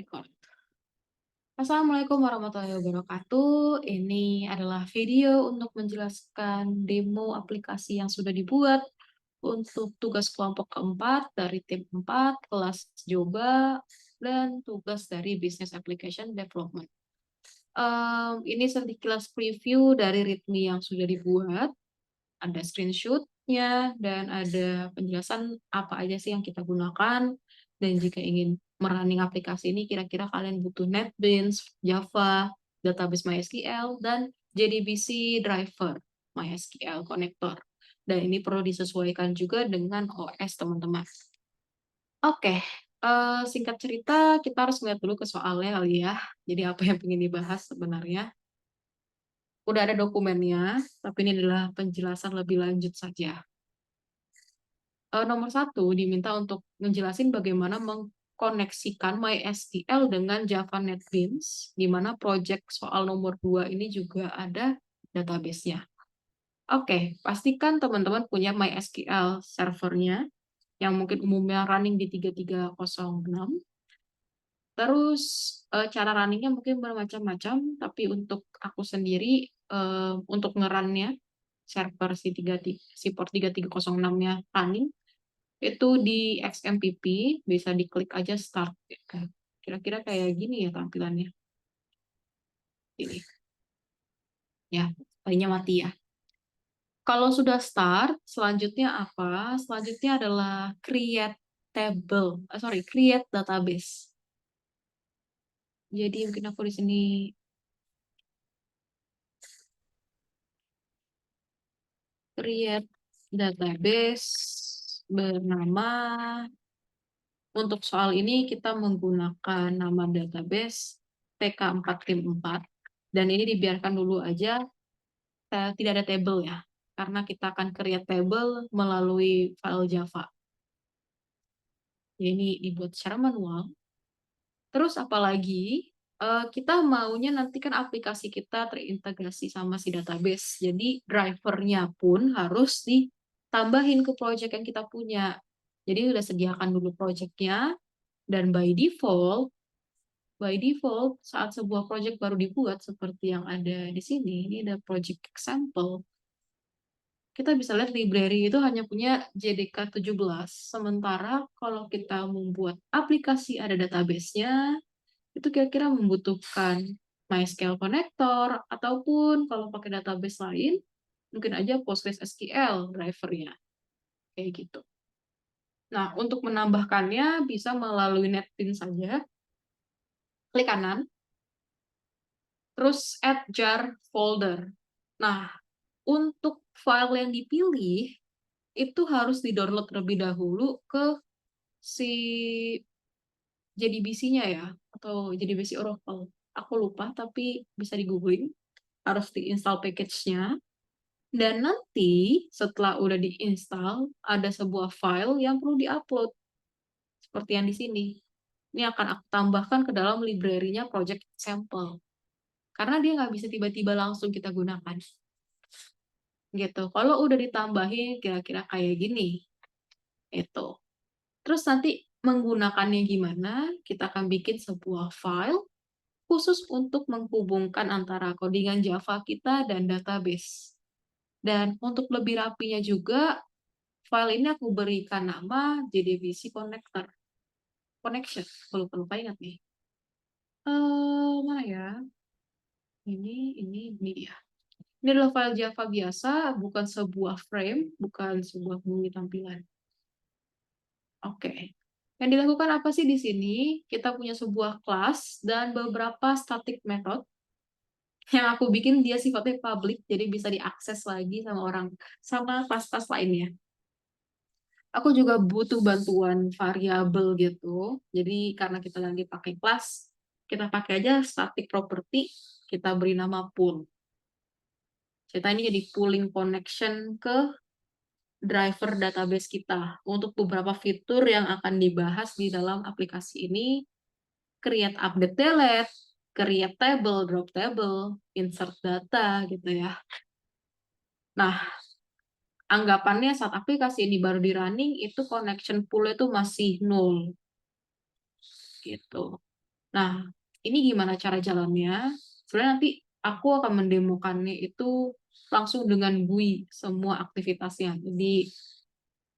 Record. Assalamualaikum warahmatullahi wabarakatuh. Ini adalah video untuk menjelaskan demo aplikasi yang sudah dibuat untuk tugas kelompok keempat dari tim 4, kelas Joba, dan tugas dari Business Application Development. Ini sekilas preview dari README yang sudah dibuat. Ada screenshot-nya, dan ada penjelasan apa aja sih yang kita gunakan. Dan jika ingin merunning aplikasi ini, kira-kira kalian butuh NetBeans, Java, database MySQL, dan JDBC driver MySQL connector. Dan ini perlu disesuaikan juga dengan OS teman-teman. Oke, singkat cerita, kita harus melihat dulu ke soalnya kali ya. Jadi apa yang ingin dibahas sebenarnya. Udah ada dokumennya, tapi ini adalah penjelasan lebih lanjut saja. Nomor 1 diminta untuk menjelasin bagaimana mengkoneksikan MySQL dengan Java NetBeans, di mana project soal nomor 2 ini juga ada database-nya. Oke, pastikan teman-teman punya MySQL servernya, yang mungkin umumnya running di 3306. Terus cara runningnya mungkin bermacam-macam, tapi untuk aku sendiri, untuk nge-run-nya, server si port 3306-nya running, itu di XMPP, bisa diklik aja start. Kira-kira kayak gini ya tampilannya. Ini. Ya, tadinya mati ya. Kalau sudah start, selanjutnya apa? Selanjutnya adalah create table, create database. Jadi mungkin aku di sini create database bernama, untuk soal ini kita menggunakan nama database TK4 tim 4, dan ini dibiarkan dulu aja, tidak ada table ya, karena kita akan create table melalui file Java. Jadi ini dibuat secara manual. Terus apalagi, kita maunya nanti kan aplikasi kita terintegrasi sama si database, jadi drivernya pun harus ditambahin ke project yang kita punya. Jadi udah sediakan dulu projectnya, dan by default saat sebuah project baru dibuat seperti yang ada di sini, ini ada project example. Kita bisa lihat library itu hanya punya JDK 17. Sementara kalau kita membuat aplikasi ada database-nya, itu kira-kira membutuhkan MySQL connector, ataupun kalau pakai database lain, mungkin aja PostgreSQL driver-nya. Kayak gitu. Nah, untuk menambahkannya bisa melalui NetBeans saja. Klik kanan, terus add jar folder. Nah, untuk file yang dipilih, itu harus di-download terlebih dahulu ke si JDBC-nya ya, atau JDBC Oracle. Aku lupa, tapi bisa di-googling. Harus di-install package-nya. Dan nanti setelah udah di-install, ada sebuah file yang perlu di-upload. Seperti yang di sini. Ini akan aku tambahkan ke dalam library-nya project sample. Karena dia nggak bisa tiba-tiba langsung kita gunakan. Gitu. Kalau udah ditambahin kira-kira kayak gini. Itu. Terus nanti menggunakannya gimana? Kita akan bikin sebuah file khusus untuk menghubungkan antara codingan Java kita dan database. Dan untuk lebih rapinya juga, file ini aku berikan nama JDBC Connector. Connection. Kalau lupa ingat nih. Mana ya? Ini dia. Ini adalah file Java biasa, bukan sebuah frame, bukan sebuah bumi tampilan. Oke. Yang dilakukan apa sih di sini? Kita punya sebuah kelas dan beberapa static method yang aku bikin dia sifatnya public, jadi bisa diakses lagi sama sama kelas-kelas lainnya. Aku juga butuh bantuan variabel gitu. Jadi karena kita lagi pakai kelas, kita pakai aja static property, kita beri nama pool. Cerita ini jadi pooling connection ke driver database kita. Untuk beberapa fitur yang akan dibahas di dalam aplikasi ini, create update delete, create table, drop table, insert data gitu ya. Nah, anggapannya saat aplikasi ini baru di running, itu connection pool itu masih 0. Gitu. Nah, ini gimana cara jalannya? Sebenarnya nanti aku akan mendemokannya itu langsung dengan GUI semua aktivitasnya. Jadi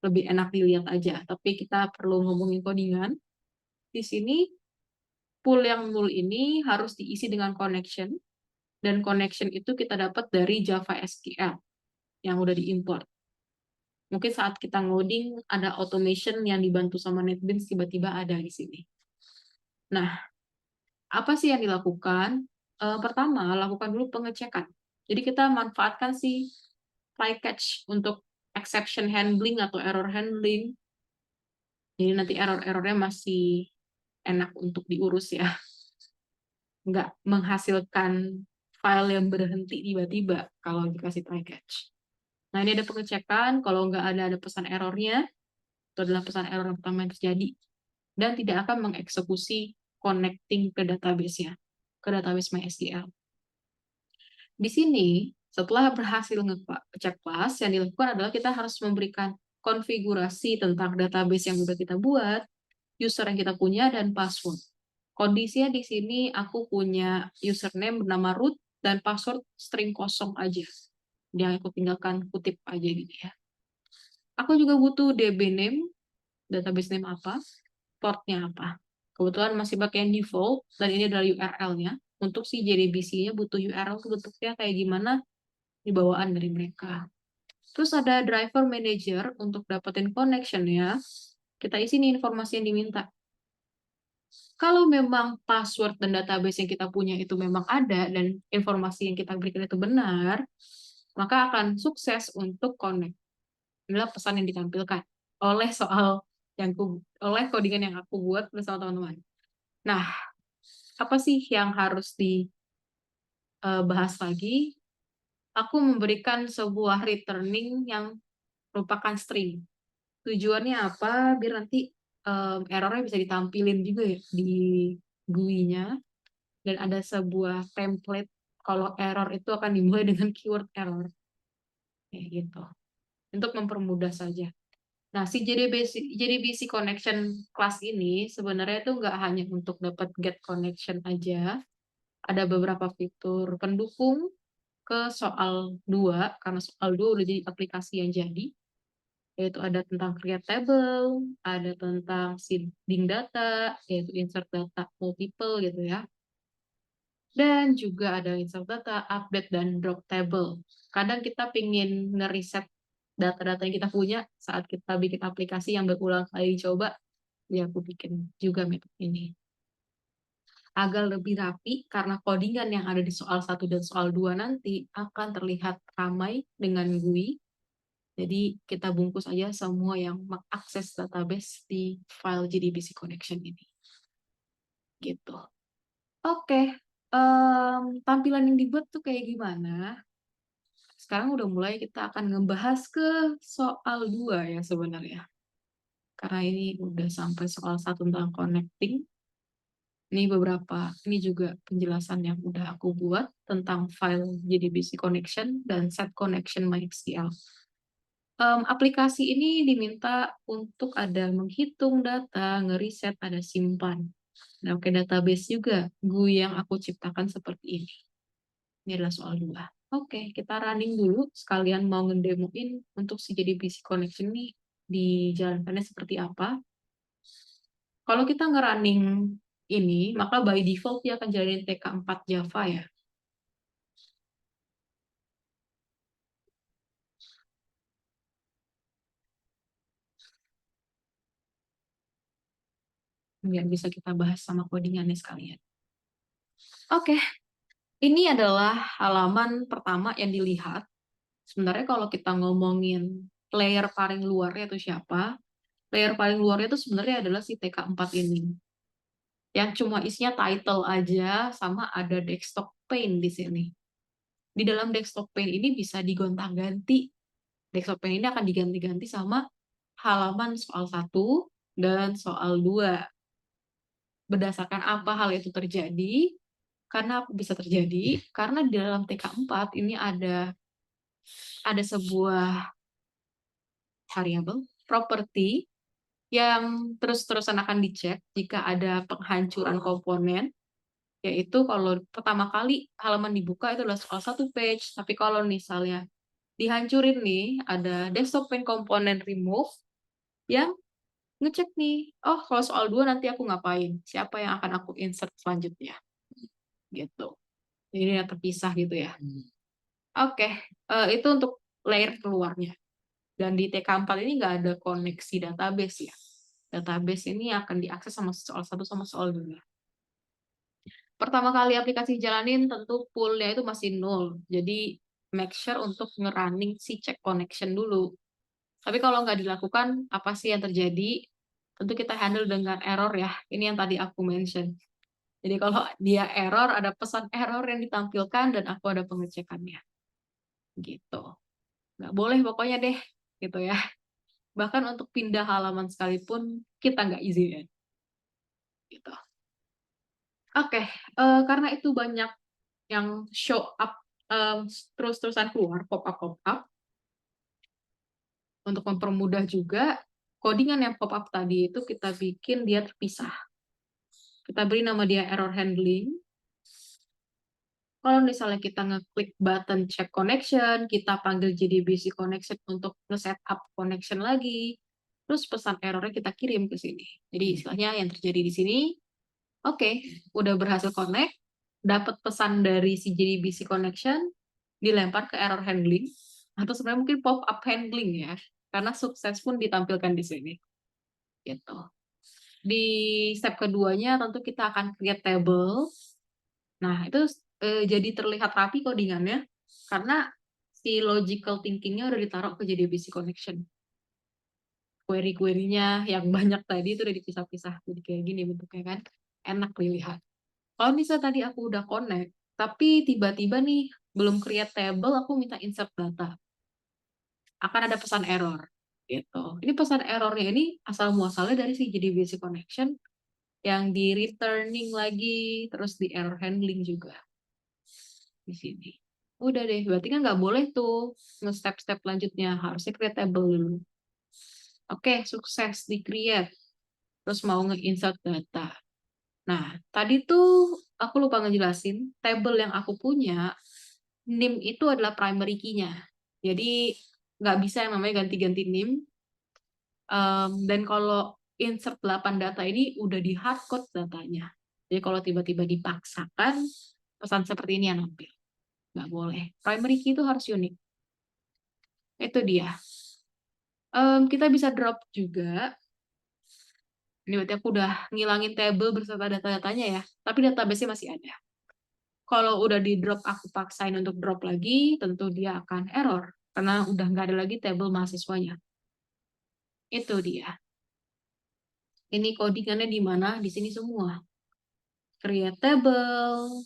lebih enak dilihat aja. Tapi kita perlu ngomongin codingan. Di sini pool yang null ini harus diisi dengan connection, dan connection itu kita dapat dari Java SQL yang udah diimport. Mungkin saat kita ngoding ada automation yang dibantu sama NetBeans tiba-tiba ada di sini. Nah, apa sih yang dilakukan? Pertama, lakukan dulu pengecekan. Jadi kita manfaatkan si try catch untuk exception handling atau error handling. Jadi nanti error-errornya masih enak untuk diurus ya. Nggak menghasilkan file yang berhenti tiba-tiba kalau dikasih try catch. Nah, ini ada pengecekan. Kalau nggak ada pesan errornya, itu adalah pesan error yang pertama yang terjadi. Dan tidak akan mengeksekusi connecting ke database-nya, ke database MySQL. Di sini, setelah berhasil ngecek kelas, yang dilakukan adalah kita harus memberikan konfigurasi tentang database yang sudah kita buat, user yang kita punya, dan password. Kondisinya di sini aku punya username bernama root dan password string kosong aja. Yang aku tinggalkan kutip aja gitu ya. Aku juga butuh DB name, database name apa, portnya apa. Kebetulan masih pakai yang default, dan ini adalah URL-nya. Untuk si JDBC-nya butuh URL itu bentuknya kayak gimana di bawaan dari mereka. Terus ada driver manager untuk dapetin connection-nya. Kita isi nih informasi yang diminta. Kalau memang password dan database yang kita punya itu memang ada dan informasi yang kita berikan itu benar, maka akan sukses untuk connect. Inilah pesan yang ditampilkan oleh oleh codingan yang aku buat bersama teman-teman. Nah, apa sih yang harus dibahas lagi? Aku memberikan sebuah returning yang merupakan string. Tujuannya apa? Biar nanti errornya bisa ditampilin juga ya di GUI-nya. Dan ada sebuah template kalau error itu akan dimulai dengan keyword error. Kayak gitu. Untuk mempermudah saja. Nah, si JDBC connection class ini sebenarnya itu nggak hanya untuk dapat get connection aja. Ada beberapa fitur pendukung ke soal 2, karena soal 2 udah jadi aplikasi yang jadi. Yaitu ada tentang create table, ada tentang seeding data, yaitu insert data multiple gitu ya. Dan juga ada insert data, update, dan drop table. Kadang kita pingin ngeriset data-data yang kita punya saat kita bikin aplikasi yang berulang kali dicoba, ya aku bikin juga metode ini. Agar lebih rapi, karena codingan yang ada di soal 1 dan soal 2 nanti akan terlihat ramai dengan GUI. Jadi kita bungkus aja semua yang mengakses database di file JDBC connection ini. Gitu. Oke, tampilan yang dibuat tuh kayak gimana? Sekarang udah mulai kita akan ngebahas ke soal 2 ya sebenarnya. Karena ini udah sampai soal 1 tentang connecting. Ini juga penjelasan yang udah aku buat tentang file JDBC connection dan set connection MySQL. Aplikasi ini diminta untuk ada menghitung data, ngeriset, ada simpan. Nah, oke, database juga, GUI yang aku ciptakan seperti ini. Ini adalah soal 2. Oke, kita running dulu, sekalian mau ngedemoin untuk si JDBC connection ini dijalankannya seperti apa. Kalau kita nge-running ini, maka by default dia akan jalanin TK4 Java ya. Biar bisa kita bahas sama codingannya sekalian. Oke, ini adalah halaman pertama yang dilihat. Sebenarnya kalau kita ngomongin layer paling luarnya itu siapa, layer paling luarnya itu sebenarnya adalah si TK4 ini. Yang cuma isinya title aja, sama ada desktop pane di sini. Di dalam desktop pane ini bisa digonta-ganti. Desktop pane ini akan diganti-ganti sama halaman soal 1 dan soal 2. Berdasarkan apa hal itu terjadi? Karena bisa terjadi, karena di dalam TK4 ini ada sebuah variabel properti yang terus-terusan akan dicek jika ada penghancuran komponen, yaitu kalau pertama kali halaman dibuka itu adalah soal satu page, tapi kalau misalnya dihancurin nih, ada desktop main component remove yang ngecek nih, oh kalau soal 2 nanti aku ngapain, siapa yang akan aku insert selanjutnya, gitu. Jadi ya terpisah gitu ya. Oke, itu untuk layer keluarnya. Dan di TK4 ini nggak ada koneksi database ya. Database ini akan diakses sama soal 1 sama soal 2. Pertama kali aplikasi jalanin tentu pool-nya itu masih 0. Jadi make sure untuk nge-running si check connection dulu. Tapi kalau nggak dilakukan, apa sih yang terjadi? Tentu kita handle dengan error ya. Ini yang tadi aku mention. Jadi kalau dia error, ada pesan error yang ditampilkan dan aku ada pengecekannya. Gitu. Nggak boleh pokoknya deh. Gitu ya. Bahkan untuk pindah halaman sekalipun, kita nggak izinin. Gitu. Oke, karena itu banyak yang show up terus-terusan keluar, pop up, untuk mempermudah juga, codingan yang pop-up tadi itu kita bikin dia terpisah. Kita beri nama dia error handling. Kalau misalnya kita ngeklik button check connection, kita panggil JDBC connection untuk nge-setup connection lagi, terus pesan errornya kita kirim ke sini. Jadi istilahnya yang terjadi di sini, oke, udah berhasil connect, dapat pesan dari si JDBC connection, dilempar ke error handling, atau sebenarnya mungkin pop-up handling ya, karena sukses pun ditampilkan di sini. Gitu. Di step keduanya tentu kita akan create table. Nah, itu jadi terlihat rapi codingannya karena si logical thinking-nya udah ditaruh ke JDBC connection. Query-query-nya yang banyak tadi itu udah dipisah-pisah. Jadi kayak gini bentuknya kan. Enak dilihat. Kalau misalnya tadi aku udah connect, tapi tiba-tiba nih belum create table, aku minta insert data. Akan ada pesan error. Gitu. Ini pesan errornya ini asal muasalnya dari si JDBC connection yang di returning lagi, terus di error handling juga di sini. Udah deh, berarti kan nggak boleh tuh nge-step-step lanjutnya, harusnya create table dulu. Oke, sukses di create. Terus mau nge-insert data. Nah, tadi tuh aku lupa ngejelasin, table yang aku punya, name itu adalah primary key-nya. Jadi nggak bisa yang namanya ganti-ganti name. Dan kalau insert 8 data ini udah di hardcode datanya. Jadi kalau tiba-tiba dipaksakan, pesan seperti ini yang nampil. Nggak boleh. Primary key itu harus unik. Itu dia. Kita bisa drop juga. Ini berarti aku udah ngilangin table beserta data-datanya ya. Tapi database-nya masih ada. Kalau udah di drop, aku paksain untuk drop lagi, tentu dia akan error. Karena udah nggak ada lagi table mahasiswanya. Itu dia. Ini codingannya di mana? Di sini semua. Create table,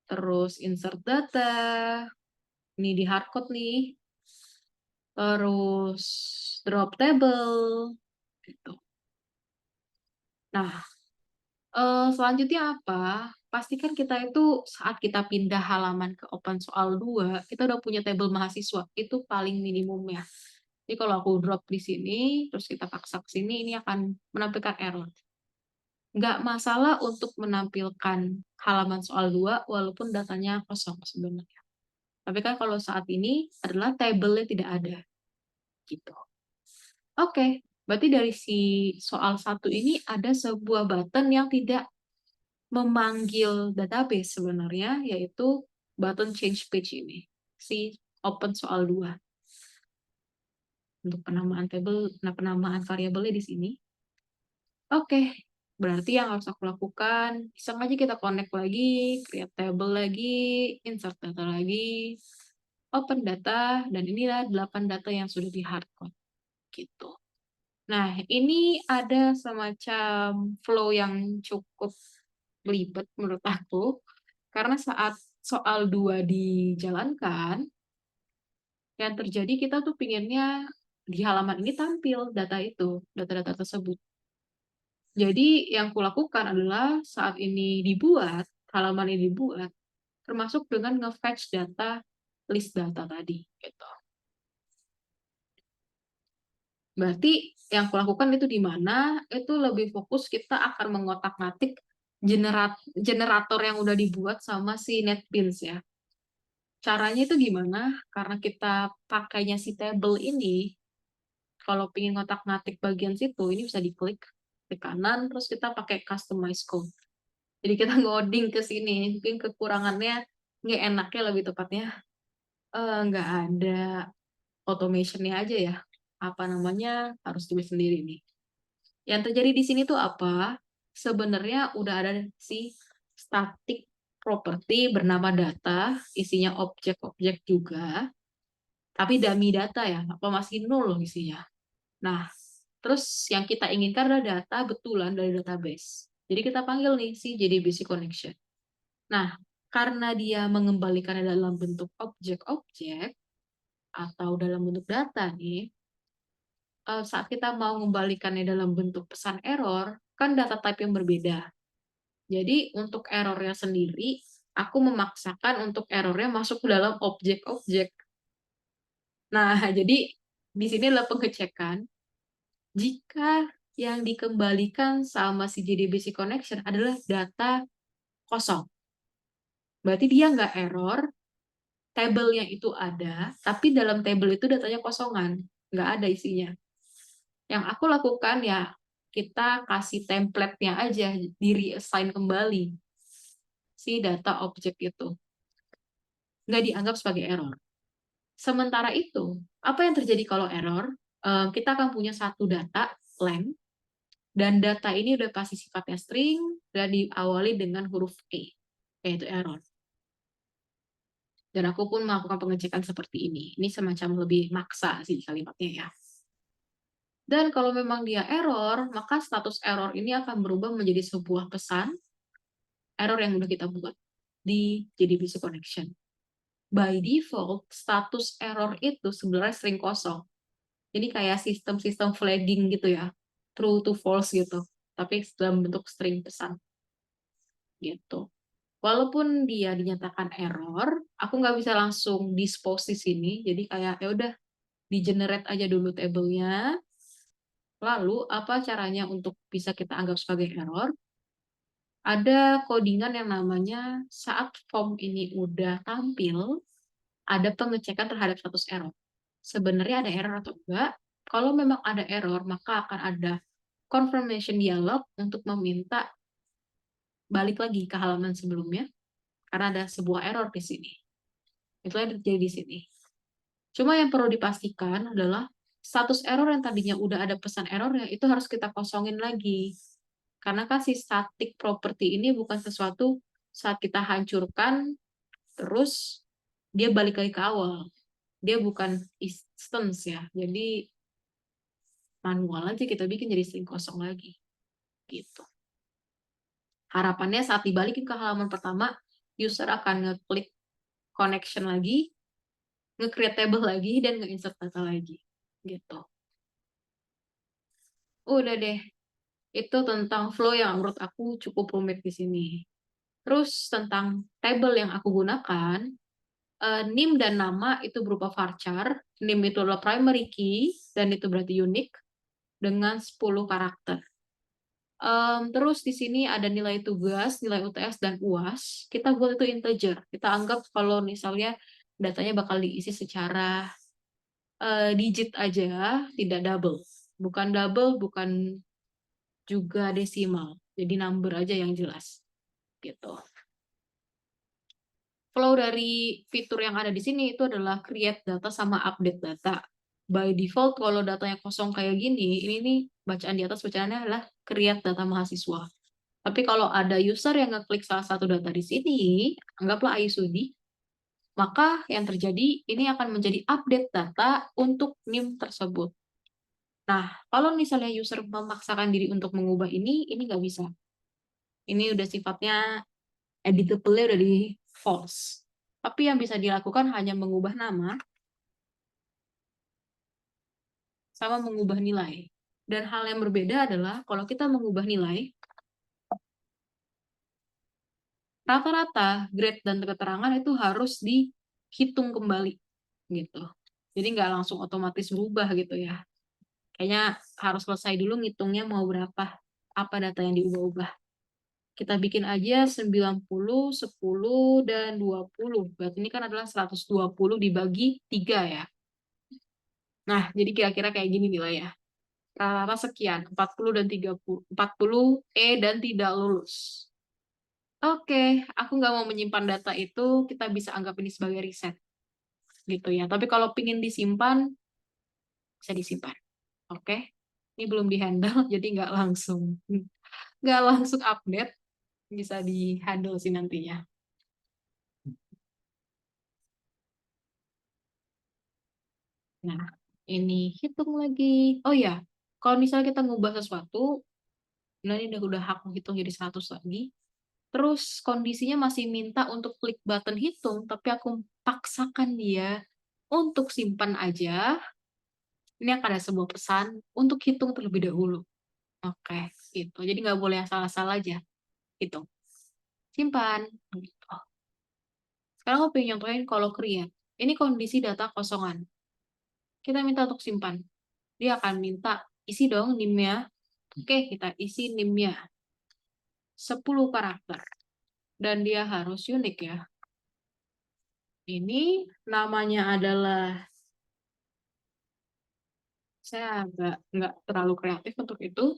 terus insert data, ini di hardcode nih, terus drop table, gitu. Nah, selanjutnya apa? Pastikan kita itu saat kita pindah halaman ke open soal 2, kita udah punya table mahasiswa, itu paling minimumnya. Jadi kalau aku drop di sini, terus kita paksa ke sini, ini akan menampilkan error. Nggak masalah untuk menampilkan halaman soal 2, walaupun datanya kosong sebenarnya. Tapi kan kalau saat ini adalah table-nya tidak ada. Gitu. Oke, berarti dari si soal 1 ini ada sebuah button yang tidak memanggil database sebenarnya, yaitu button change page ini. Si open soal 2. Untuk penamaan table, nah penamaan variabelnya di sini. Oke, berarti yang harus aku lakukan, iseng aja kita connect lagi, create table lagi, insert data lagi, open data, dan inilah 8 data yang sudah di hardcode. Gitu. Nah, ini ada semacam flow yang cukup ribet menurut aku, karena saat soal 2 dijalankan, yang terjadi kita tuh pinginnya di halaman ini tampil data itu, data-data tersebut. Jadi yang kulakukan adalah saat ini dibuat, halaman ini dibuat, termasuk dengan nge-fetch data, list data tadi. Gitu. Berarti yang aku lakukan itu di mana, itu lebih fokus kita akan mengotak-ngatik generator yang udah dibuat sama si NetBeans ya. Caranya itu gimana? Karena kita pakainya si table ini, kalau pengen ngotak-ngatik bagian situ, ini bisa diklik ke kanan, terus kita pakai customize code. Jadi kita ngoding ke sini. Mungkin kekurangannya, nggak enaknya lebih tepatnya, nggak ada automation-nya aja ya. Apa namanya, harus tulis sendiri nih. Yang terjadi di sini tuh apa? Sebenarnya udah ada si static property bernama data, isinya objek-objek juga, tapi dummy data ya, apa masih nol isinya. Nah, terus yang kita inginkan adalah data betulan dari database. Jadi kita panggil nih si JDBC connection. Nah, karena dia mengembalikannya dalam bentuk objek-objek atau dalam bentuk data nih, saat kita mau mengembalikannya dalam bentuk pesan error, kan data type yang berbeda. Jadi untuk errornya sendiri, aku memaksakan untuk errornya masuk ke dalam objek-objek. Nah, jadi di sini adalah pengecekan jika yang dikembalikan sama si JDBC connection adalah data kosong. Berarti dia nggak error, tabelnya itu ada, tapi dalam tabel itu datanya kosongan, nggak ada isinya. Yang aku lakukan ya, kita kasih template-nya aja, di reassign kembali si data objek itu. Nggak dianggap sebagai error. Sementara itu, apa yang terjadi kalau error? Kita akan punya satu data, length, dan data ini udah pasti sifatnya string, dan diawali dengan huruf E, yaitu error. Dan aku pun melakukan pengecekan seperti ini. Ini semacam lebih maksa sih kalimatnya ya. Dan kalau memang dia error, maka status error ini akan berubah menjadi sebuah pesan error yang udah kita buat di JDBC connection. By default, status error itu sebenarnya string kosong. Jadi kayak sistem-sistem flagging gitu ya, true to false gitu, tapi dalam bentuk string pesan gitu. Walaupun dia dinyatakan error, aku nggak bisa langsung dispose di sini, jadi kayak ya udah di generate aja dulu tabelnya. Lalu apa caranya untuk bisa kita anggap sebagai error? Ada codingan yang namanya saat form ini udah tampil, ada pengecekan terhadap status error. Sebenarnya ada error atau enggak? Kalau memang ada error, maka akan ada confirmation dialog untuk meminta balik lagi ke halaman sebelumnya, karena ada sebuah error di sini. Itu yang terjadi di sini. Cuma yang perlu dipastikan adalah status error yang tadinya udah ada pesan errornya, itu harus kita kosongin lagi. Karena kan si static property ini bukan sesuatu saat kita hancurkan, terus dia balik lagi ke awal. Dia bukan instance ya. Jadi manual aja kita bikin jadi string kosong lagi. Gitu. Harapannya saat dibalikin ke halaman pertama, user akan ngeklik connection lagi, nge-create table lagi, dan nge-insert data lagi. Gitu. Udah deh. Itu tentang flow yang menurut aku cukup rumit di sini. Terus tentang table yang aku gunakan, name dan nama itu berupa varchar. Name itu adalah primary key, dan itu berarti unique, dengan 10 karakter. Terus di sini ada nilai tugas, nilai UTS, dan UAS. Kita buat itu integer. Kita anggap kalau misalnya datanya bakal diisi secara digit aja, tidak double. Bukan double, bukan juga desimal. Jadi number aja yang jelas. Gitu. Flow dari fitur yang ada di sini itu adalah create data sama update data. By default, kalau datanya kosong kayak gini, ini nih bacaan di atas bacaannya adalah create data mahasiswa. Tapi kalau ada user yang ngeklik salah satu data di sini, anggaplah Aisudi, maka yang terjadi ini akan menjadi update data untuk NIM tersebut. Nah, kalau misalnya user memaksakan diri untuk mengubah ini nggak bisa. Ini udah sifatnya editable-nya udah di false. Tapi yang bisa dilakukan hanya mengubah nama sama mengubah nilai. Dan hal yang berbeda adalah kalau kita mengubah nilai, rata-rata grade dan keterangan itu harus dihitung kembali gitu. Jadi nggak langsung otomatis berubah gitu ya. Kayaknya harus selesai dulu ngitungnya mau berapa, apa data yang diubah-ubah. Kita bikin aja 90, 10, dan 20. Berarti ini kan adalah 120 dibagi 3 ya. Nah, jadi kira-kira kayak gini nilai ya. Rata-rata sekian, 40 dan 30. 40 dan tidak lulus. Oke, aku nggak mau menyimpan data itu, kita bisa anggap ini sebagai riset. Gitu ya. Tapi kalau pingin disimpan, bisa disimpan. Oke, ini belum dihandle, jadi nggak langsung update, bisa dihandle sih nantinya. Nah, ini hitung lagi. Oh ya, kalau misalnya kita ngubah sesuatu, nah ini udah aku hitung jadi 100 lagi, terus kondisinya masih minta untuk klik button hitung, tapi aku paksakan dia untuk simpan aja, ini akan ada sebuah pesan untuk hitung terlebih dahulu. Oke, gitu. Jadi nggak boleh yang salah-salah aja. Hitung. Simpan. Gitu. Sekarang aku pengen nyontohin kalau create. Ini kondisi data kosongan. Kita minta untuk simpan. Dia akan minta isi dong NIM-nya. Oke, kita isi NIM-nya. 10 karakter. Dan dia harus unik ya. Ini namanya adalah, saya agak nggak terlalu kreatif untuk itu.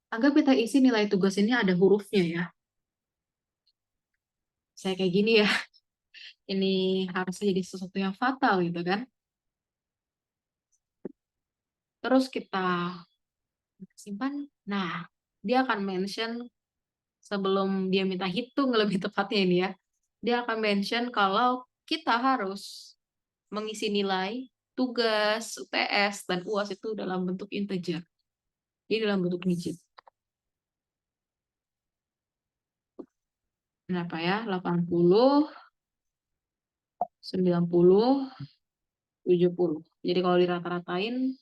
Anggap kita isi nilai tugas ini ada hurufnya ya. Saya kayak gini ya. Ini harusnya jadi sesuatu yang fatal gitu kan. Terus kita simpan. Nah, dia akan mention sebelum dia minta hitung lebih tepatnya ini ya. Dia akan mention kalau kita harus mengisi nilai tugas, UTS, dan UAS itu dalam bentuk integer. Jadi dalam bentuk digit. Kenapa ya? 80, 90, 70. Jadi kalau dirata-ratain,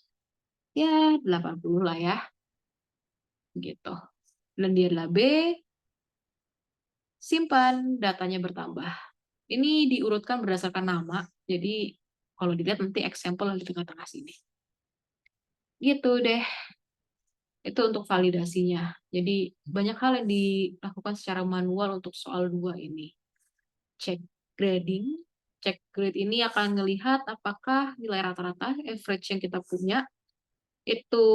ya 80 lah ya. Gitu. Dan dia adalah B, simpan, datanya bertambah. Ini diurutkan berdasarkan nama, jadi kalau dilihat nanti example di tengah-tengah sini. Gitu deh, itu untuk validasinya. Jadi banyak hal yang dilakukan secara manual untuk soal 2 ini. Cek grading, cek grade ini akan melihat apakah nilai rata-rata, average yang kita punya, itu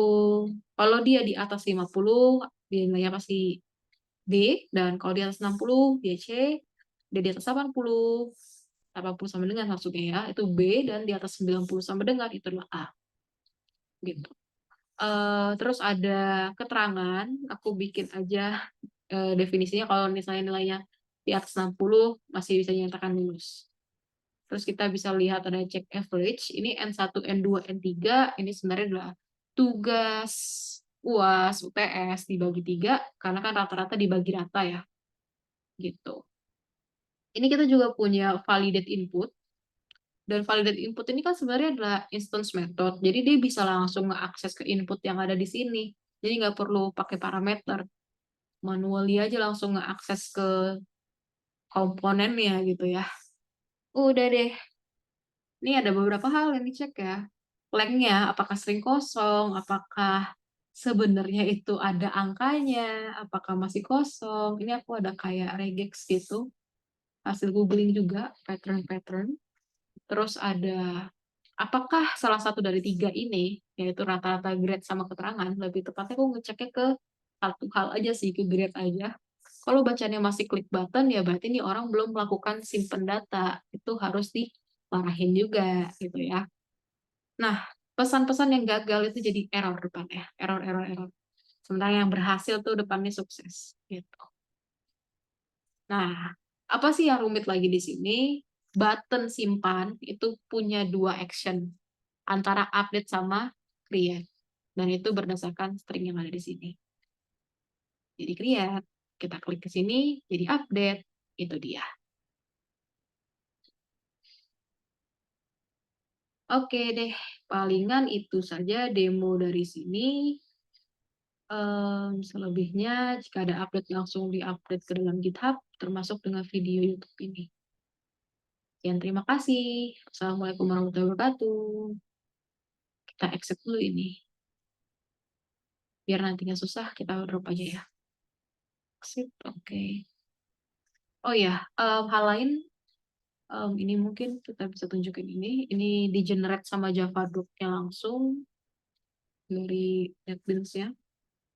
kalau dia di atas 50, dia nilainya pasti B, dan kalau di atas 60, dia C, dia di atas 80, 80 sama dengan maksudnya ya, itu B, dan di atas 90 sama dengan itu adalah A. Gitu. Terus ada keterangan, aku bikin aja definisinya kalau misalnya nilainya di atas 60 masih bisa dinyatakan lulus. Terus kita bisa lihat ada check average, ini N1, N2, N3, ini sebenarnya adalah tugas, UAS, UTS dibagi 3, karena kan rata-rata dibagi rata ya. Gitu. Ini kita juga punya validate input, dan validate input ini kan sebenarnya adalah instance method, jadi dia bisa langsung ngeakses ke input yang ada di sini, jadi nggak perlu pakai parameter, manually aja langsung ngeakses ke komponennya gitu ya. Udah deh, ini ada beberapa hal yang dicek ya. Length-nya, apakah sering kosong, apakah sebenarnya itu ada angkanya, apakah masih kosong. Ini aku ada kayak regex gitu, hasil googling juga, pattern-pattern. Terus ada, apakah salah satu dari 3 ini, yaitu rata-rata grade sama keterangan, lebih tepatnya aku ngeceknya ke satu hal aja sih, ke grade aja. Kalau bacanya masih klik button, ya berarti ini orang belum melakukan simpen data. Itu harus dimarahin juga, gitu ya. Nah, pesan-pesan yang gagal itu jadi error depannya. Error, error, error. Sementara yang berhasil tuh depannya sukses. Gitu. Nah, apa sih yang rumit lagi di sini? Button simpan itu punya 2 action antara update sama create. Dan itu berdasarkan string yang ada di sini. Jadi create, kita klik ke sini, jadi update, itu dia. Oke deh, palingan itu saja demo dari sini. Selebihnya, jika ada update langsung di-update ke dalam GitHub, termasuk dengan video YouTube ini. Sekian, terima kasih. Assalamualaikum warahmatullahi wabarakatuh. Kita accept dulu ini. Biar nantinya susah, kita drop aja ya. Accept, oke. Oh ya, hal lain, ini mungkin kita bisa tunjukin ini. Ini di generate sama Java Doc-nya langsung dari NetBeans-nya.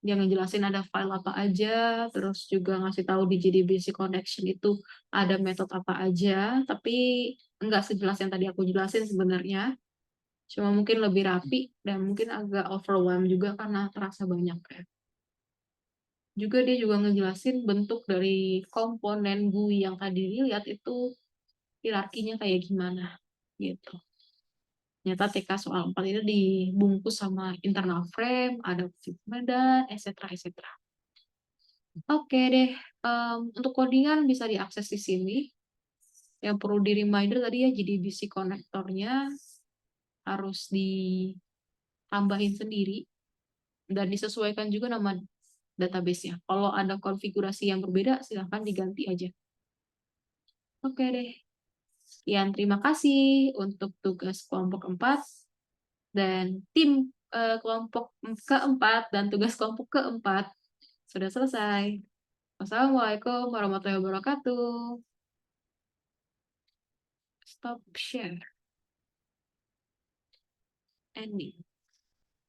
Dia ngejelasin ada file apa aja, terus juga ngasih tahu di JDBC connection itu ada metode apa aja, tapi enggak sejelas yang tadi aku jelasin sebenarnya. Cuma mungkin lebih rapi dan mungkin agak overwhelmed juga karena terasa banyak ya. Juga dia juga ngejelasin bentuk dari komponen GUI yang tadi dilihat itu hierarkinya kayak gimana gitu. Ternyata TK soal 4 itu dibungkus sama internal frame, ada dan etc. etc. Oke deh, untuk codingan bisa diakses di sini. Yang perlu di reminder tadi ya, JDBC konektornya harus ditambahin sendiri dan disesuaikan juga nama database-nya. Kalau ada konfigurasi yang berbeda, silahkan diganti aja. Oke deh. Sekian, terima kasih untuk tugas kelompok 4 dan tim kelompok keempat dan tugas kelompok keempat sudah selesai. Wassalamualaikum warahmatullahi wabarakatuh. Stop share. Ending.